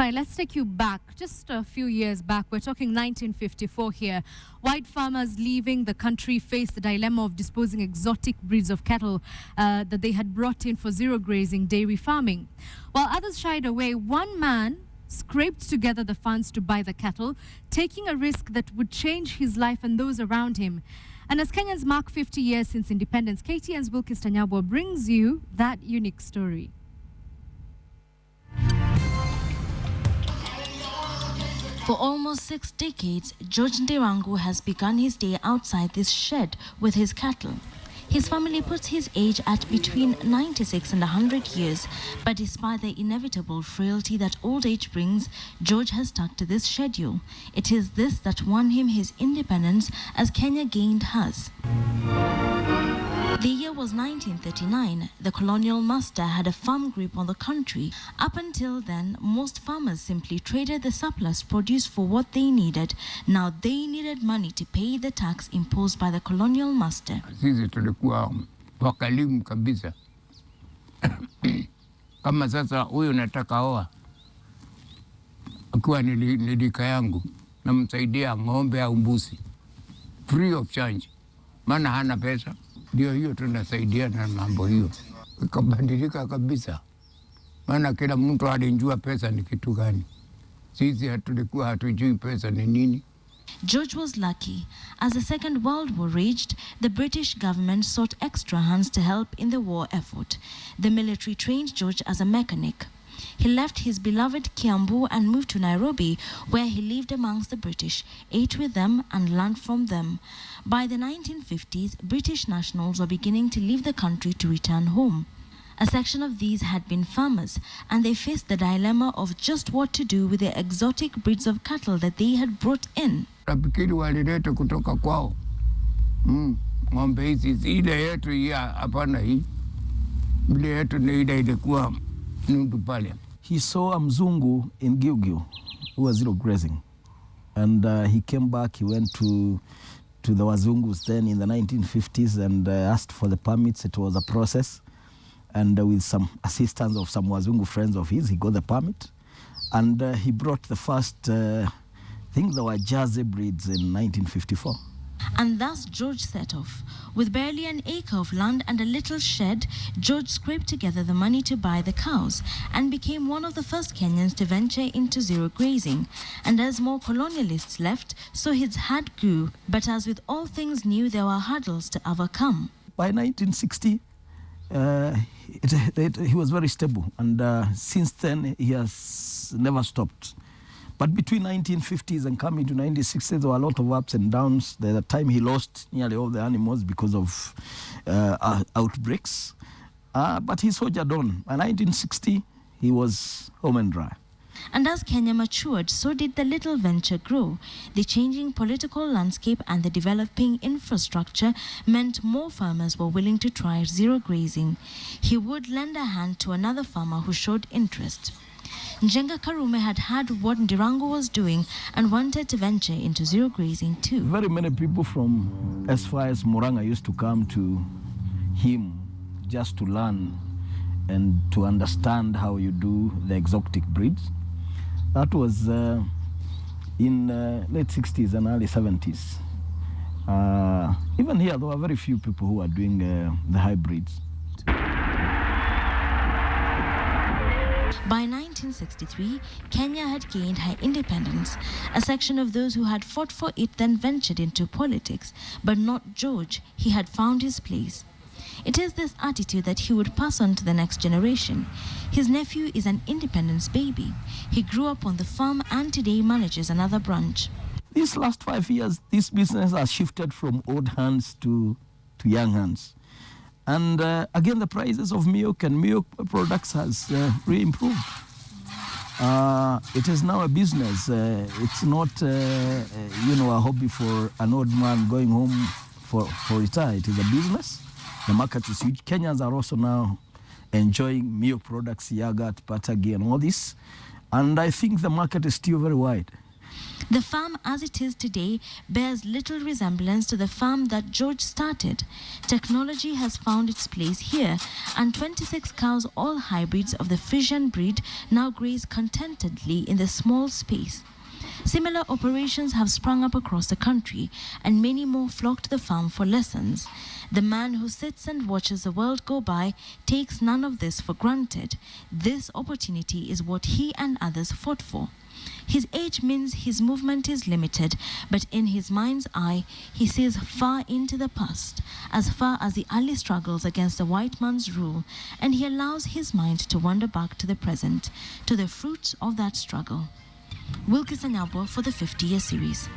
Right, let's take you back, just a few years back. We're talking 1954 here. White farmers leaving the country faced the dilemma of disposing exotic breeds of cattle that they had brought in for zero grazing dairy farming. While others shied away, one man scraped together the funds to buy the cattle, taking a risk that would change his life and those around him. And as Kenyans mark 50 years since independence, KTN's Wilkis Tanyabwa brings you that unique story. For almost 6 decades, George Ndirangu has begun his day outside this shed with his cattle. His family puts his age at between 96 and 100 years, but despite the inevitable frailty that old age brings, George has stuck to this schedule. It is this that won him his independence as Kenya gained hers. The year was 1939. The colonial master had a firm grip on the country. Up until then, most farmers simply traded the surplus produce for what they needed. Now they needed money to pay the tax imposed by the colonial master. Sisi tulikuwa wakalimu kabisa. Kama sasa huyu nataka oa. Akiwa nilika yangu namsaidia ng'ombe au mbuzi. Free of charge. Maana hana pesa. Ndio hiyo tunasaidia na mambo hiyo. Ikabadilika kabisa. Maana kila mtu alijua pesa ni kitu gani. Sisi tulikuwa hatujui pesa ni nini. George was lucky. As the Second World War raged, the British government sought extra hands to help in the war effort. The military trained George as a mechanic. He left his beloved Kiambu and moved to Nairobi, where he lived amongst the British, ate with them and learned from them. By the 1950s, British nationals were beginning to leave the country to return home. A section of these had been farmers, and they faced the dilemma of just what to do with the exotic breeds of cattle that they had brought in. Tafikiri walileta kutoka kwao. Ng'ombe hizi ile yetu ya hapana hii. Ile yetu ni ile ilikuwa nundu pale. He saw a mzungu in Gilgil who was grazing, and he came back. He went to the Wazungus then in the 1950s and asked for the permits. It was a process, and with some assistance of some Wazungu friends of his, he got the permit, and he brought the first, I think there were Jersey breeds in 1954. And thus George set off. With barely an acre of land and a little shed, George scraped together the money to buy the cows and became one of the first Kenyans to venture into zero grazing. And as more colonialists left, so his herd grew. But as with all things new, there were hurdles to overcome. By 1960, he was very stable, and since then he has never stopped. But between 1950s and coming to 1960s, there were a lot of ups and downs. There was a time he lost nearly all the animals because of outbreaks. But he soldiered on. By 1960, he was home and dry. And as Kenya matured, so did the little venture grow. The changing political landscape and the developing infrastructure meant more farmers were willing to try zero grazing. He would lend a hand to another farmer who showed interest. Njenga Karume had heard what Ndirangu was doing and wanted to venture into zero grazing too. Very many people from as far as Murang'a used to come to him just to learn and to understand how you do the exotic breeds. That was in late 60s and early 70s. Even here, there were very few people who were doing the hybrids. By 1963, Kenya had gained her independence. A section of those who had fought for it then ventured into politics, but not George. He had found his place. It is this attitude that he would pass on to the next generation. His nephew is an independence baby. He grew up on the farm and today manages another branch. These last 5 years, this business has shifted from old hands to young hands. And again, the prices of milk and milk products has really improved. It is now a business. It's not, a hobby for an old man going home for retire. It is a business. The market is huge. Kenyans are also now enjoying milk products, yogurt, butter, ghee, and all this. And I think the market is still very wide. The farm as it is today bears little resemblance to the farm that George started. Technology has found its place here, and 26 cows, all hybrids of the Frisian breed, now graze contentedly in the small space. Similar operations have sprung up across the country, and many more flock to the farm for lessons. The man who sits and watches the world go by takes none of this for granted. This opportunity is what he and others fought for. His age means his movement is limited, but in his mind's eye, he sees far into the past, as far as the early struggles against the white man's rule, and he allows his mind to wander back to the present, to the fruits of that struggle. Wilkis Anyabwa for the 50-year series.